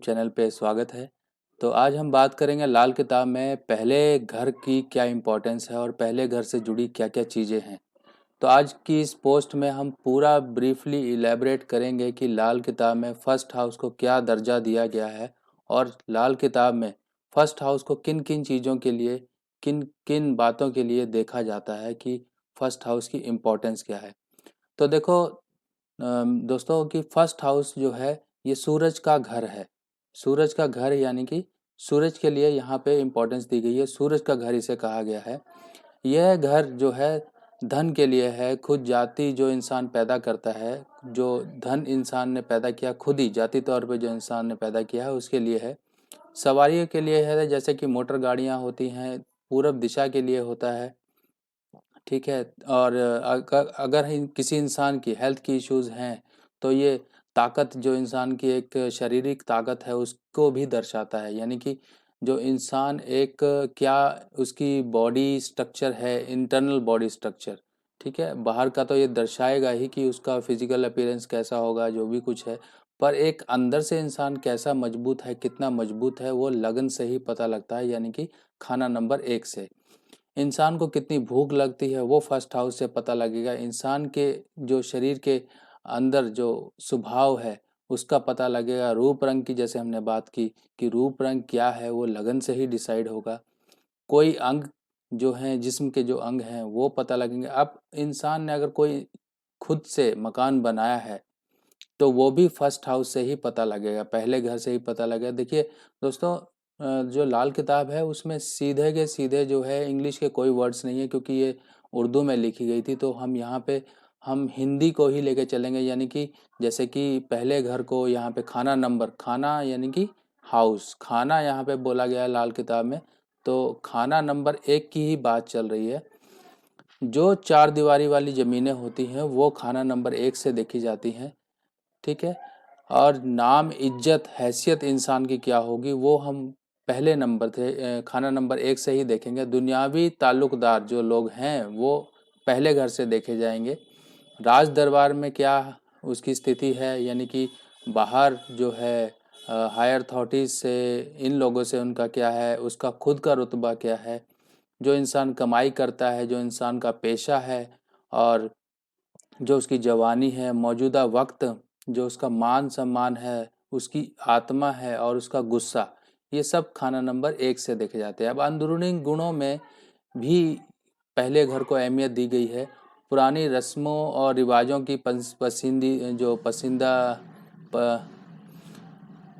Channel पे स्वागत है। तो आज हम बात करेंगे लाल किताब में पहले घर की क्या इम्पोर्टेंस है और पहले घर से जुड़ी क्या-क्या चीज़ें हैं। तो आज की इस पोस्ट में हम पूरा ब्रीफली इलैबोरेट करेंगे कि लाल किताब में फर्स्ट हाउस को क्या दर्जा दिया गया है और लाल किताब में फर्स्ट हाउस को किन-किन चीज़ों के लिए, किन-किन बातों के लिए देखा जाता है कि फर्स्ट हाउस की इम्पोर्टेंस क्या है। तो देखो दोस्तों कि फर्स्ट हाउस जो है ये सूरज का घर है। सूरज का घर यानी कि सूरज के लिए यहाँ पे इम्पोर्टेंस दी गई है। सूरज का घर इसे कहा गया है। यह घर जो है धन के लिए है। खुद जाति जो इंसान पैदा करता है, जो धन इंसान ने पैदा किया खुद ही जाति तौर पे जो इंसान ने पैदा किया है उसके लिए है। सवारियों के लिए है, जैसे कि मोटर गाड़ियाँ होती हैं, पूरब दिशा के लिए होता है। ठीक है। और अगर किसी इंसान की हेल्थ की इश्यूज़ हैं तो ये ताकत जो इंसान की एक शारीरिक ताकत है उसको भी दर्शाता है। यानी कि जो इंसान एक क्या उसकी बॉडी स्ट्रक्चर है, इंटरनल बॉडी स्ट्रक्चर, ठीक है। बाहर का तो ये दर्शाएगा ही कि उसका फिजिकल अपीयरेंस कैसा होगा, जो भी कुछ है, पर एक अंदर से इंसान कैसा मजबूत है, कितना मजबूत है, वो लगन से ही पता लगता है। यानी कि खाना नंबर 1 से इंसान को कितनी भूख लगती है वो फर्स्ट हाउस से पता लगेगा। इंसान के जो शरीर के अंदर जो स्वभाव है उसका पता लगेगा। रूप रंग की जैसे हमने बात की कि रूप रंग क्या है वो लगन से ही डिसाइड होगा। कोई अंग जो हैं, जिस्म के जो अंग हैं वो पता लगेंगे। अब इंसान ने अगर कोई खुद से मकान बनाया है तो वो भी फर्स्ट हाउस से ही पता लगेगा, पहले घर से ही पता लगेगा। देखिए दोस्तों, जो लाल किताब है उसमें सीधे के सीधे जो है इंग्लिश के कोई वर्ड्स नहीं है, क्योंकि ये उर्दू में लिखी गई थी। तो हम यहाँ पे हम हिंदी को ही लेके चलेंगे। यानी कि जैसे कि पहले घर को यहाँ पे खाना नंबर, खाना यानी कि हाउस, खाना यहाँ पे बोला गया है लाल किताब में। तो खाना नंबर 1 की ही बात चल रही है। जो 4 दीवारी वाली ज़मीनें होती हैं वो खाना नंबर 1 से देखी जाती हैं, ठीक है। और नाम, इज्जत, हैसियत इंसान की क्या होगी वो हम पहले नंबर थे खाना नंबर 1 से ही देखेंगे। दुनियावी ताल्लुकदार जो लोग हैं वो पहले घर से देखे जाएंगे। राज दरबार में क्या उसकी स्थिति है, यानी कि बाहर जो है हायर अथॉरिटीज से, इन लोगों से उनका क्या है, उसका खुद का रुतबा क्या है, जो इंसान कमाई करता है, जो इंसान का पेशा है, और जो उसकी जवानी है, मौजूदा वक्त, जो उसका मान सम्मान है, उसकी आत्मा है और उसका गुस्सा, ये सब खाना नंबर 1 से देखे जाते हैं। अब अंदरूनी गुणों में भी पहले घर को अहमियत दी गई है। पुरानी रस्मों और रिवाजों की पसंदीदा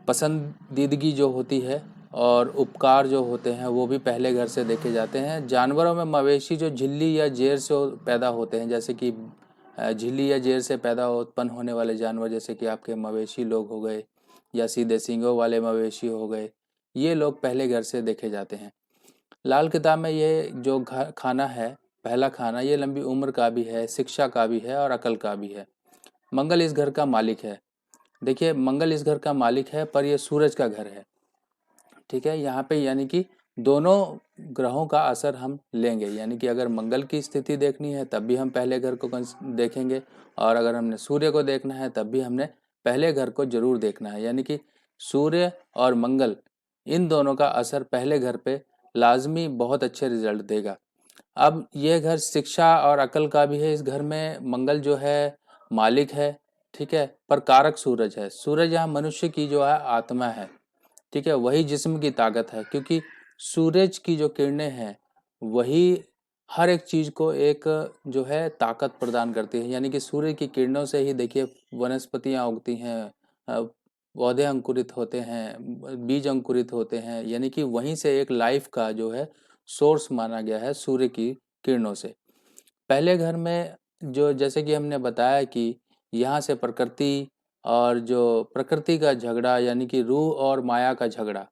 पसंदीदगी जो होती है और उपकार जो होते हैं वो भी पहले घर से देखे जाते हैं। जानवरों में मवेशी जो झिल्ली या जेर से पैदा होते हैं, जैसे कि झिल्ली या जेर से पैदा उत्पन्न होने वाले जानवर, जैसे कि आपके मवेशी लोग हो गए या सीधे सींगों वाले मवेशी हो गए, ये लोग पहले घर से देखे जाते हैं। लाल किताब में ये जो खाना है, पहला खाना, ये लंबी उम्र का भी है, शिक्षा का भी है और अकल का भी है। मंगल इस घर का मालिक है। देखिए, मंगल इस घर का मालिक है पर यह सूरज का घर है, ठीक है। यहाँ पे यानी कि दोनों ग्रहों का असर हम लेंगे। यानी कि अगर मंगल की स्थिति देखनी है तब भी हम पहले घर को देखेंगे, और अगर हमने सूर्य को देखना है तब भी हमने पहले घर को जरूर देखना है। यानी कि सूर्य और मंगल, इन दोनों का असर पहले घर पे लाजमी बहुत अच्छे रिजल्ट देगा। अब ये घर शिक्षा और अकल का भी है। इस घर में मंगल जो है मालिक है, ठीक है, पर कारक सूरज है। सूरज यहाँ मनुष्य की जो है आत्मा है, ठीक है, वही जिस्म की ताकत है, क्योंकि सूरज की जो किरणें हैं वही हर एक चीज को एक जो है ताकत प्रदान करती है। यानी कि सूर्य की किरणों से ही देखिए वनस्पतियां उगती हैं, पौधे अंकुरित होते हैं, बीज अंकुरित होते हैं। यानी कि वहीं से एक लाइफ का जो है सोर्स माना गया है सूर्य की किरणों से। पहले घर में जो, जैसे कि हमने बताया कि यहाँ से प्रकृति और जो प्रकृति का झगड़ा, यानी कि रूह और माया का झगड़ा,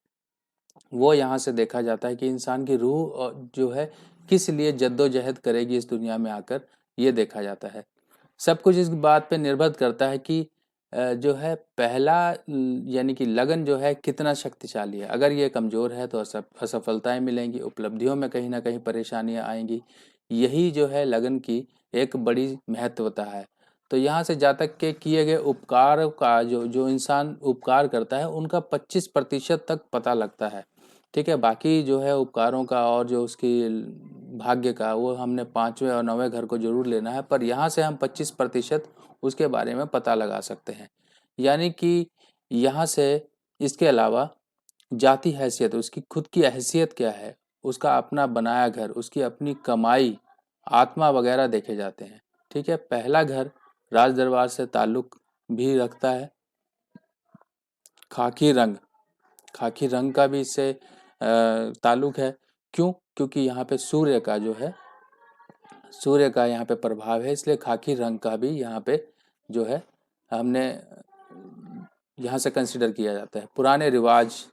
वो यहाँ से देखा जाता है कि इंसान की रूह जो है किस लिए जद्दोजहद करेगी इस दुनिया में आकर, ये देखा जाता है। सब कुछ इस बात पे निर्भर करता है कि जो है पहला यानी कि लगन जो है कितना शक्तिशाली है। अगर ये कमज़ोर है तो असफलताएं मिलेंगी, उपलब्धियों में कहीं ना कहीं परेशानियां आएंगी। यही जो है लगन की एक बड़ी महत्वता है। तो यहाँ से जातक के किए गए उपकार का जो जो इंसान उपकार करता है उनका 25% तक पता लगता है। ठीक है, बाकी जो है उपकारों का और जो उसकी भाग्य का वो हमने 5वें और 9वें घर को जरूर लेना है, पर यहाँ से हम 25% उसके बारे में पता लगा सकते हैं। यानी कि यहाँ से इसके अलावा जाति हैसियत, उसकी खुद की हैसियत क्या है, उसका अपना बनाया घर, उसकी अपनी कमाई, आत्मा वगैरह देखे जाते हैं। ठीक है, पहला घर राज दरबार से ताल्लुक भी रखता है। खाकी रंग, खाकी रंग का भी इससे ताल्लुक है। क्यों? क्योंकि यहाँ पे सूर्य का जो है, सूर्य का यहाँ पे प्रभाव है, इसलिए खाकी रंग का भी यहाँ पे जो है हमने यहाँ से कंसिडर किया जाता है। पुराने रिवाज,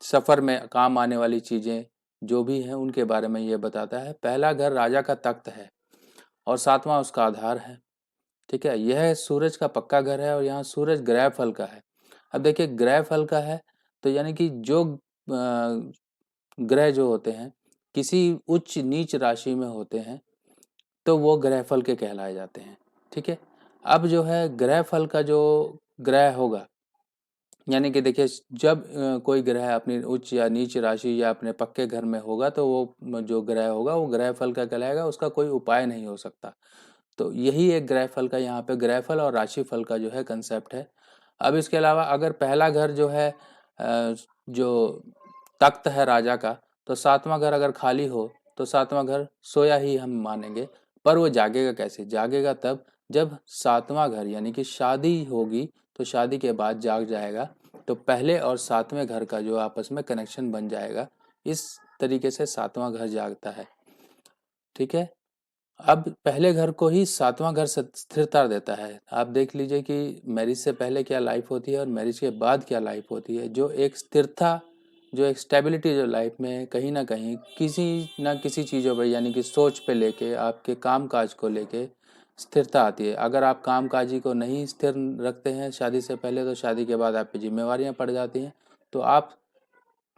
सफ़र में काम आने वाली चीज़ें जो भी हैं उनके बारे में ये बताता है। पहला घर राजा का तख्त है और 7वां उसका आधार है। ठीक है, यह सूरज का पक्का घर है और यहाँ सूरज ग्रह फल का है। अब देखिए ग्रह फल का है तो यानी कि जो ग्रह जो होते हैं किसी उच्च नीच राशि में होते हैं तो वो ग्रह फल के कहलाए जाते हैं। ठीक है, अब जो है ग्रह फल का जो ग्रह होगा, यानी कि देखिए जब कोई ग्रह अपनी उच्च या नीच राशि या अपने पक्के घर में होगा तो वो जो ग्रह होगा वो ग्रह फल का कहलाएगा, उसका कोई उपाय नहीं हो सकता। तो यही एक ग्रह फल का यहाँ पे ग्रह फल और राशि फल का जो है कंसेप्ट है। अब इसके अलावा अगर पहला घर जो है जो तख्त है राजा का, तो 7वां घर अगर खाली हो तो 7वां घर सोया ही हम मानेंगे। पर वो जागेगा कैसे? जागेगा तब जब 7वां घर यानी कि शादी होगी तो शादी के बाद जाग जाएगा, तो पहले और 7वें घर का जो आपस में कनेक्शन बन जाएगा। इस तरीके से 7वां घर जागता है। ठीक है, अब पहले घर को ही 7वां घर स्थिरता देता है। आप देख लीजिए कि मैरिज से पहले क्या लाइफ होती है और मैरिज के बाद क्या लाइफ होती है। जो एक स्थिरता, जो एक स्टेबिलिटी जो लाइफ में कहीं ना कहीं किसी ना किसी चीज़ों पर यानी कि सोच पे लेके, आपके काम काज को लेके स्थिरता आती है। अगर आप काम काजी को नहीं स्थिर रखते हैं शादी से पहले, तो शादी के बाद आप पे जिम्मेवारियां पड़ जाती हैं, तो आप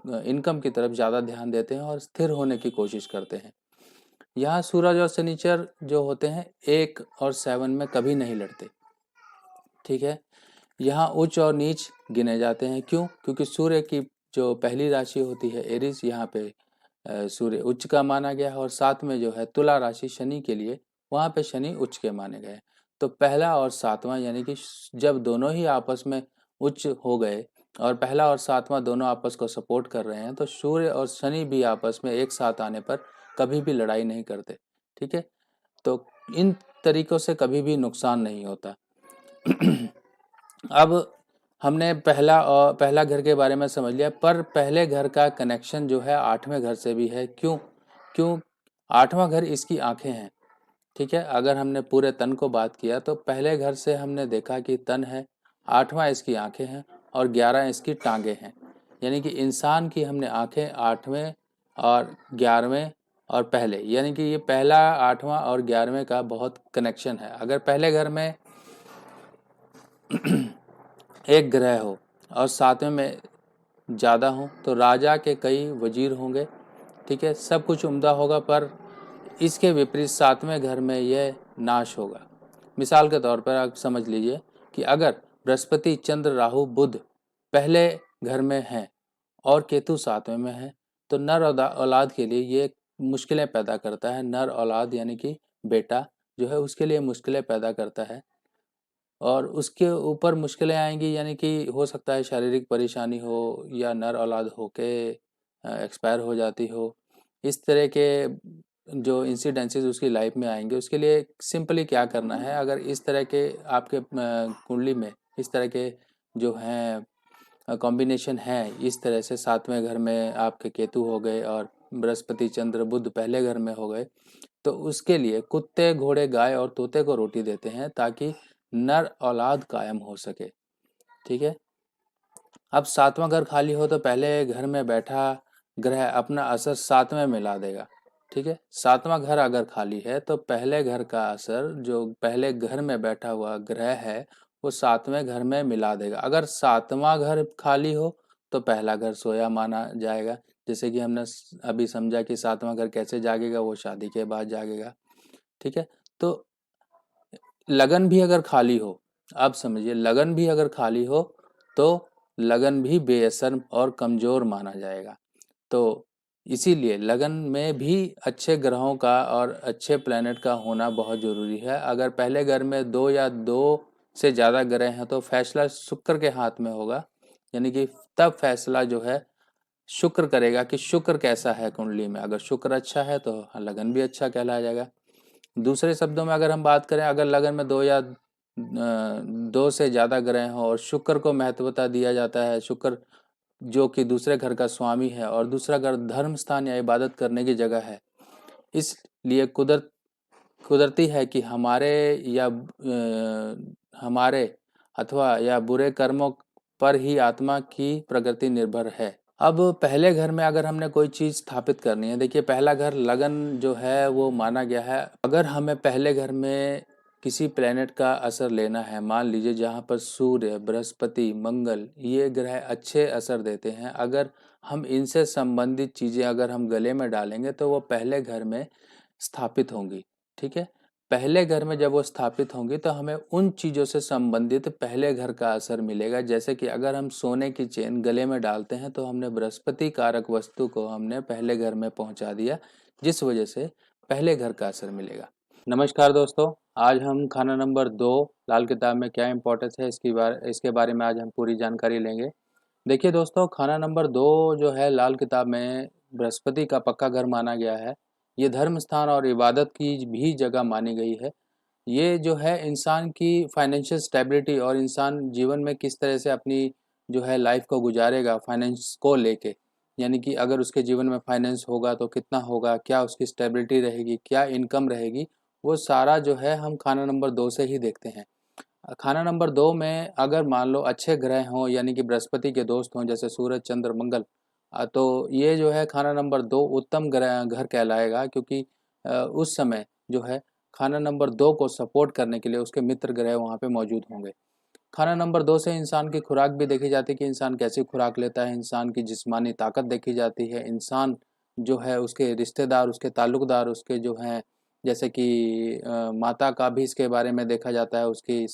इनकम की तरफ ज़्यादा ध्यान देते हैं और स्थिर होने की कोशिश करते हैं। यहाँ सूरज और शनिचर जो होते हैं 1 और 7 में कभी नहीं लड़ते। ठीक है, यहाँ उच्च और नीच गिने जाते हैं। क्यों? क्योंकि सूर्य की जो पहली राशि होती है एरिस, यहाँ पे सूर्य उच्च का माना गया है और साथ में जो है तुला राशि शनि के लिए, वहाँ पे शनि उच्च के माने गए। तो पहला और 7वां यानी कि जब दोनों ही आपस में उच्च हो गए और पहला और 7वां दोनों आपस को सपोर्ट कर रहे हैं, तो सूर्य और शनि भी आपस में एक साथ आने पर कभी भी लड़ाई नहीं करते। ठीक है, तो इन तरीकों से कभी भी नुकसान नहीं होता। अब हमने पहला घर के बारे में समझ लिया, पर पहले घर का कनेक्शन जो है 8वें घर से भी है। क्यों? क्यों? 8वां घर इसकी आंखें हैं। ठीक है, अगर हमने पूरे तन को बात किया तो पहले घर से हमने देखा कि तन है, 8वां इसकी आंखें हैं और 11 इसकी टांगे हैं। यानी कि इंसान की हमने आंखें 8वें और 11वें और पहले, यानी कि ये पहला 8वां और 11वें का बहुत कनेक्शन है। अगर पहले घर में एक ग्रह हो और 7वें में ज़्यादा हो तो राजा के कई वजीर होंगे। ठीक है, सब कुछ उम्दा होगा, पर इसके विपरीत 7वें घर में यह नाश होगा। मिसाल के तौर पर आप समझ लीजिए कि अगर बृहस्पति, चंद्र, राहु, बुध पहले घर में हैं और केतु 7वें में है, तो नर औलाद के लिए ये मुश्किलें पैदा करता है। नर औलाद यानी कि बेटा जो है उसके लिए मुश्किलें पैदा करता है और उसके ऊपर मुश्किलें आएंगी, यानी कि हो सकता है शारीरिक परेशानी हो या नर औलाद होके एक्सपायर हो जाती हो। इस तरह के जो इंसिडेंसेस उसकी लाइफ में आएंगे, उसके लिए सिंपली क्या करना है, अगर इस तरह के आपके कुंडली में इस तरह के जो हैं कॉम्बिनेशन है, इस तरह से 7वें घर में आपके केतु हो गए और बृहस्पति, चंद्र, बुध पहले घर में हो गए, तो उसके लिए कुत्ते, घोड़े, गाय और तोते को रोटी देते हैं ताकि नर औलाद कायम हो सके। ठीक है, अब 7वां घर खाली हो तो पहले घर में बैठा ग्रह अपना असर 7वें में ला देगा। ठीक है, 7वां घर अगर खाली है तो पहले घर का असर जो पहले घर में बैठा हुआ ग्रह है वो 7वें घर में मिला देगा। अगर 7वां घर खाली हो तो पहला घर सोया माना जाएगा। जैसे कि हमने अभी समझा कि 7वां घर कैसे जागेगा, वो शादी के बाद जागेगा। ठीक है, तो लगन भी अगर खाली हो, आप समझिए लगन भी अगर खाली हो तो लगन भी बेअसर और कमज़ोर माना जाएगा। तो इसीलिए लगन में भी अच्छे ग्रहों का और अच्छे प्लैनेट का होना बहुत ज़रूरी है। अगर पहले घर में 2 या 2 से ज़्यादा ग्रह हैं तो फैसला शुक्र के हाथ में होगा, यानी कि तब फैसला जो है शुक्र करेगा कि शुक्र कैसा है कुंडली में। अगर शुक्र अच्छा है तो लगन भी अच्छा कहलाया जाएगा। दूसरे शब्दों में अगर हम बात करें, अगर लगन में 2 या 2 से ज़्यादा ग्रह हों और शुक्र को महत्वता दिया जाता है, शुक्र जो कि दूसरे घर का स्वामी है और दूसरा घर धर्म स्थान या इबादत करने की जगह है, इसलिए कुदरती है कि हमारे अथवा या बुरे कर्मों पर ही आत्मा की प्रगति निर्भर है। अब पहले घर में अगर हमने कोई चीज़ स्थापित करनी है, देखिए पहला घर लगन जो है वो माना गया है। अगर हमें पहले घर में किसी प्लेनेट का असर लेना है, मान लीजिए जहाँ पर सूर्य, बृहस्पति, मंगल ये ग्रह अच्छे असर देते हैं, अगर हम इनसे संबंधित चीज़ें अगर हम गले में डालेंगे तो वो पहले घर में स्थापित होंगी। ठीक है, पहले घर में जब वो स्थापित होंगी तो हमें उन चीज़ों से संबंधित पहले घर का असर मिलेगा। जैसे कि अगर हम सोने की चेन गले में डालते हैं तो हमने बृहस्पति कारक वस्तु को हमने पहले घर में पहुंचा दिया, जिस वजह से पहले घर का असर मिलेगा। नमस्कार दोस्तों, आज हम खाना नंबर 2 लाल किताब में क्या इंपॉर्टेंस है इसके बारे में आज हम पूरी जानकारी लेंगे। देखिए दोस्तों, खाना नंबर 2 जो है लाल किताब में बृहस्पति का पक्का घर माना गया है। ये धर्म स्थान और इबादत की भी जगह मानी गई है। ये जो है इंसान की फाइनेंशियल स्टेबिलिटी और इंसान जीवन में किस तरह से अपनी जो है लाइफ को गुजारेगा फाइनेंस को लेके, यानी कि अगर उसके जीवन में फाइनेंस होगा तो कितना होगा, क्या उसकी स्टेबिलिटी रहेगी, क्या इनकम रहेगी, वो सारा जो है हम खाना नंबर 2 से ही देखते हैं। खाना नंबर 2 में अगर मान लो अच्छे ग्रह हों, यानी कि बृहस्पति के दोस्त हों जैसे सूरज, चंद्र, मंगल, तो ये जो है खाना नंबर 2 उत्तम ग्रह घर कहलाएगा, क्योंकि उस समय जो है खाना नंबर 2 को सपोर्ट करने के लिए उसके मित्र ग्रह वहाँ पे मौजूद होंगे। खाना नंबर 2 से इंसान की खुराक भी देखी जाती है कि इंसान कैसी खुराक लेता है, इंसान की जिस्मानी ताकत देखी जाती है, इंसान जो है उसके रिश्तेदार, उसके ताल्लुकदार, उसके जो हैं जैसे कि माता का भी इसके बारे में देखा जाता है, उसकी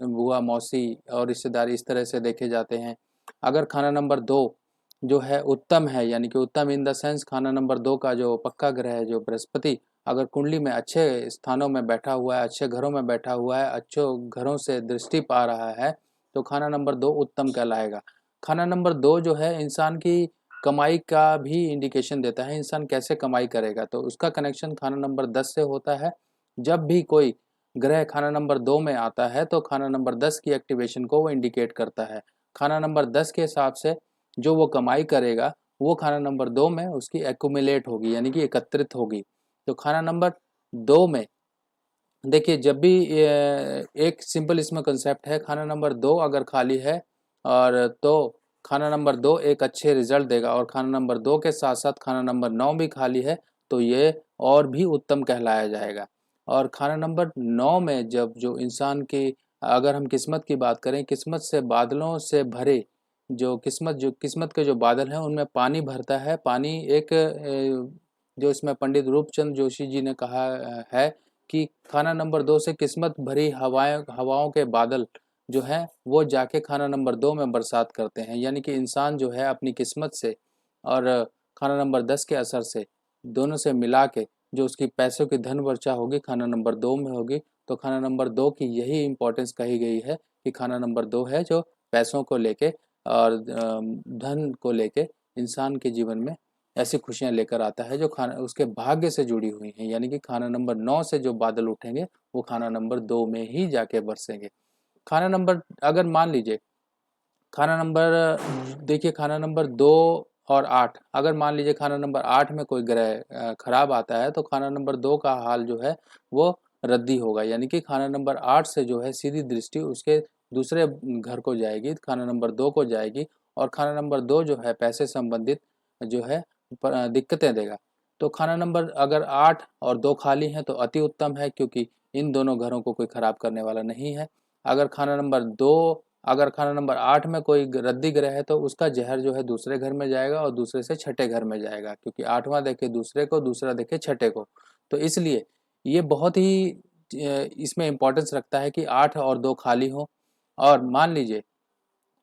बुआ, मौसी और रिश्तेदार इस तरह से देखे जाते हैं। अगर खाना नंबर 2 जो है उत्तम है, यानी कि उत्तम इन द सेंस खाना नंबर 2 का जो पक्का ग्रह है जो बृहस्पति अगर कुंडली में अच्छे स्थानों में बैठा हुआ है, अच्छे घरों में बैठा हुआ है, अच्छे घरों से दृष्टि पा रहा है, तो खाना नंबर 2 उत्तम कहलाएगा। खाना नंबर 2 जो है इंसान की कमाई का भी इंडिकेशन देता है, इंसान कैसे कमाई करेगा, तो उसका कनेक्शन खाना नंबर 10 से होता है। जब भी कोई ग्रह खाना नंबर 2 में आता है तो खाना नंबर 10 की एक्टिवेशन को वो इंडिकेट करता है। खाना नंबर 10 के हिसाब से जो वो कमाई करेगा वो खाना नंबर 2 में उसकी एक्यूमुलेट होगी, यानी कि एकत्रित होगी। तो खाना नंबर 2 में देखिए जब भी एक सिंपल इसमें कंसेप्ट है, खाना नंबर 2 अगर खाली है और तो खाना नंबर 2 एक अच्छे रिजल्ट देगा, और खाना नंबर 2 के साथ साथ खाना नंबर 9 भी खाली है तो ये और भी उत्तम कहलाया जाएगा। और खाना नंबर 9 में जब जो इंसान की अगर हम किस्मत की बात करें, किस्मत से बादलों से भरे जो किस्मत के जो बादल हैं उनमें पानी भरता है। पानी एक जो इसमें पंडित रूपचंद जोशी जी ने कहा है कि खाना नंबर 2 से किस्मत भरी हवाओं के बादल जो हैं वो जाके खाना नंबर 2 में बरसात करते हैं, यानी कि इंसान जो है अपनी किस्मत से और खाना नंबर 10 के असर से दोनों से मिला के जो उसकी पैसों की धन वर्षा होगी खाना नंबर 2 में होगी। तो खाना नंबर 2 की यही इम्पोर्टेंस कही गई है कि खाना नंबर 2 है जो पैसों को लेके और धन को लेके इंसान के जीवन में ऐसी खुशियां लेकर आता है जो खाना उसके भाग्य से जुड़ी हुई हैं, यानी कि खाना नंबर 9 से जो बादल उठेंगे वो खाना नंबर 2 में ही जाके बरसेंगे। खाना नंबर अगर मान लीजिए खाना नंबर देखिए खाना नंबर 2 और 8 अगर मान लीजिए खाना नंबर 8 में कोई ग्रह खराब आता है तो खाना नंबर 2 का हाल जो है वो रद्दी होगा, यानी कि खाना नंबर 8 से जो है सीधी दृष्टि उसके दूसरे घर को जाएगी, खाना नंबर 2 को जाएगी, और खाना नंबर 2 जो है पैसे संबंधित जो है दिक्कतें देगा। तो खाना नंबर अगर 8 और 2 खाली हैं तो अति उत्तम है, क्योंकि इन दोनों घरों को कोई खराब करने वाला नहीं है। अगर खाना नंबर 2 अगर खाना नंबर 8 में कोई रद्दी ग्रह है तो उसका जहर जो है दूसरे घर में जाएगा और दूसरे से छठे घर में जाएगा, क्योंकि 8वां देखे दूसरे को, दूसरा देखे छठे को। तो इसलिए ये बहुत ही इसमें इम्पोर्टेंस रखता है कि 8 और 2 खाली हो। और मान लीजिए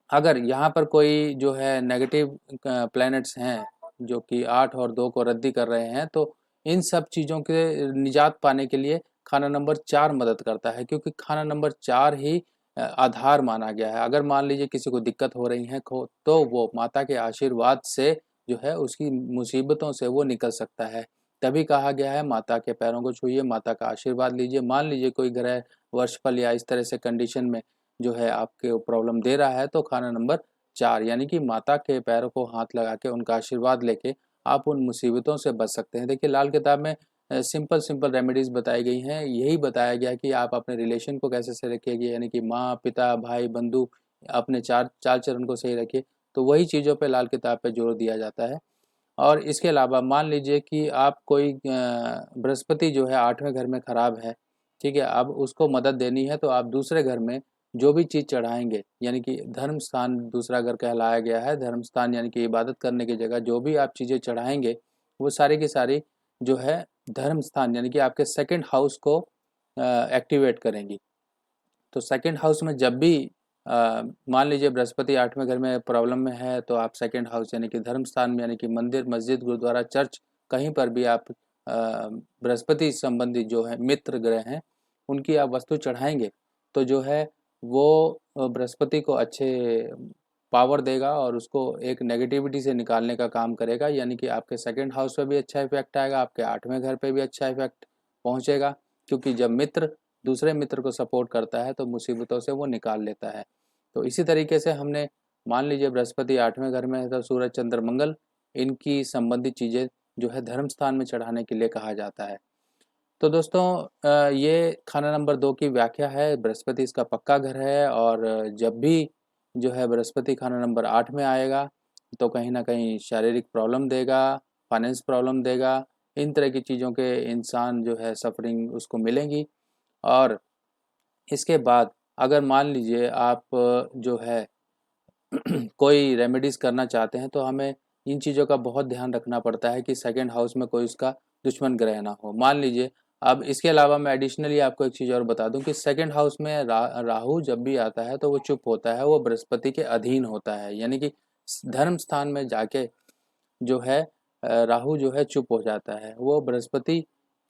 अगर यहाँ पर कोई जो है नेगेटिव प्लैनेट्स हैं जो कि 8 और 2 को रद्दी कर रहे हैं, तो इन सब चीज़ों के निजात पाने के लिए खाना नंबर 4 मदद करता है, क्योंकि खाना नंबर 4 ही आधार माना गया है। अगर मान लीजिए किसी को दिक्कत हो रही है तो वो माता के आशीर्वाद से जो है उसकी मुसीबतों से वो निकल सकता है। तभी कहा गया है माता के पैरों को छूइए, माता का आशीर्वाद लीजिए। मान लीजिए कोई ग्रह वर्षफल या इस तरह से कंडीशन में जो है आपके प्रॉब्लम दे रहा है, तो खाना नंबर 4 यानी कि माता के पैरों को हाथ लगा के उनका आशीर्वाद लेके आप उन मुसीबतों से बच सकते हैं। देखिए लाल किताब में सिंपल सिंपल रेमेडीज़ बताई गई हैं। यही बताया गया है कि आप अपने रिलेशन को कैसे सही रखिए, यानी कि माँ, पिता, भाई, बंधु, अपने चाल चलन को सही रखिए। तो वही चीज़ों पे लाल किताब पे जोर दिया जाता है। और इसके अलावा मान लीजिए कि आप कोई बृहस्पति जो है 8वें घर में खराब है, ठीक है? अब उसको मदद देनी है तो आप दूसरे घर में जो भी चीज़ चढ़ाएँगे, यानी कि धर्म स्थान दूसरा घर कहलाया गया है। धर्म स्थान यानी कि इबादत करने की जगह जो भी आप चीज़ें चढ़ाएँगे, वो सारी की सारी जो है धर्म स्थान यानी कि आपके सेकंड हाउस को एक्टिवेट करेंगी। तो सेकंड हाउस में जब भी मान लीजिए बृहस्पति 8वें घर में प्रॉब्लम में है, तो आप सेकंड हाउस यानी कि धर्म स्थान में, यानी कि मंदिर, मस्जिद, गुरुद्वारा, चर्च, कहीं पर भी आप बृहस्पति संबंधी जो है मित्र ग्रह हैं, उनकी आप वस्तु चढ़ाएंगे तो जो है वो बृहस्पति को अच्छे पावर देगा और उसको एक नेगेटिविटी से निकालने का काम करेगा। यानी कि आपके सेकंड हाउस पे भी अच्छा इफेक्ट आएगा, आपके 8वें घर पे भी अच्छा इफेक्ट पहुंचेगा, क्योंकि जब मित्र दूसरे मित्र को सपोर्ट करता है तो मुसीबतों से वो निकाल लेता है। तो इसी तरीके से हमने मान लीजिए बृहस्पति 8वें घर में है तो सूरज, चंद्र, मंगल, इनकी संबंधित चीज़ें जो है धर्म स्थान में चढ़ाने के लिए कहा जाता है। तो दोस्तों ये खाना नंबर 2 की व्याख्या है। बृहस्पति इसका पक्का घर है और जब भी जो है बृहस्पति खाना नंबर 8 में आएगा तो कहीं न कहीं शारीरिक प्रॉब्लम देगा, फाइनेंस प्रॉब्लम देगा, इन तरह की चीज़ों के इंसान जो है सफ़रिंग उसको मिलेंगी। और इसके बाद अगर मान लीजिए आप जो है कोई रेमेडीज़ करना चाहते हैं, तो हमें इन चीज़ों का बहुत ध्यान रखना पड़ता है कि सेकंड हाउस में कोई उसका दुश्मन ग्रह ना हो। मान लीजिए अब इसके अलावा मैं एडिशनली आपको एक चीज़ और बता दूं कि सेकंड हाउस में राहु जब भी आता है तो वो चुप होता है, वो बृहस्पति के अधीन होता है, यानी कि धर्म स्थान में जाके जो है राहु जो है चुप हो जाता है। वो बृहस्पति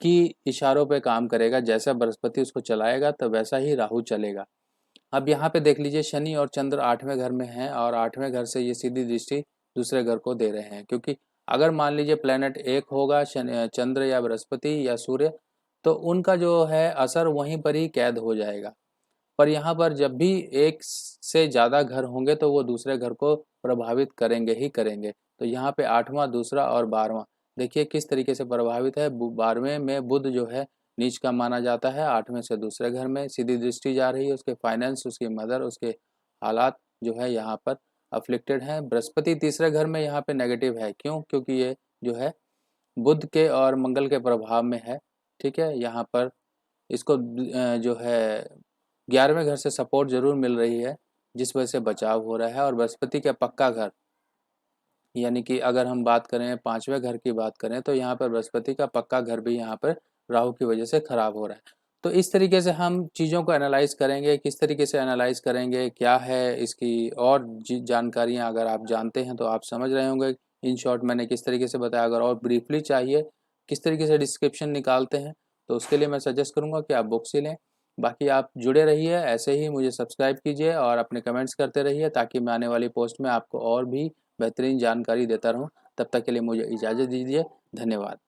की इशारों पे काम करेगा, जैसा बृहस्पति उसको चलाएगा तो वैसा ही राहु चलेगा। अब यहाँ पे देख लीजिए शनि और चंद्र 8वें घर में हैं और 8वें घर से ये सीधी दृष्टि दूसरे घर को दे रहे हैं, क्योंकि अगर मान लीजिए प्लेनेट एक होगा चंद्र या बृहस्पति या सूर्य, तो उनका जो है असर वहीं पर ही कैद हो जाएगा। पर यहाँ पर जब भी एक से ज़्यादा घर होंगे तो वो दूसरे घर को प्रभावित करेंगे ही करेंगे। तो यहाँ पे 8वां, दूसरा और 12वां देखिए किस तरीके से प्रभावित है। 12वें में बुध जो है नीच का माना जाता है, 8वें से दूसरे घर में सीधी दृष्टि जा रही है, उसके फाइनेंस, उसकी मदर, उसके हालात जो है यहाँ पर अफ्लिक्टेड हैं। बृहस्पति तीसरे घर में यहाँ पे नेगेटिव है, क्यों? क्योंकि ये जो है बुध के और मंगल के प्रभाव में है, ठीक है। यहाँ पर इसको जो है 11वें घर से सपोर्ट जरूर मिल रही है, जिस वजह से बचाव हो रहा है। और बृहस्पति का पक्का घर यानी कि अगर हम बात करें 5वें घर की बात करें तो यहाँ पर बृहस्पति का पक्का घर भी यहाँ पर राहु की वजह से खराब हो रहा है। तो इस तरीके से हम चीज़ों को एनालाइज करेंगे, किस तरीके से एनालाइज करेंगे, क्या है इसकी और जानकारियाँ अगर आप जानते हैं तो आप समझ रहे होंगे इन शॉर्ट मैंने किस तरीके से बताया। अगर और ब्रीफली चाहिए किस तरीके से डिस्क्रिप्शन निकालते हैं तो उसके लिए मैं सजेस्ट करूँगा कि आप बुक्स ही लें। बाकी आप जुड़े रहिए, ऐसे ही मुझे सब्सक्राइब कीजिए और अपने कमेंट्स करते रहिए, ताकि मैं आने वाली पोस्ट में आपको और भी बेहतरीन जानकारी देता रहूं। तब तक के लिए मुझे इजाज़त दीजिए। धन्यवाद।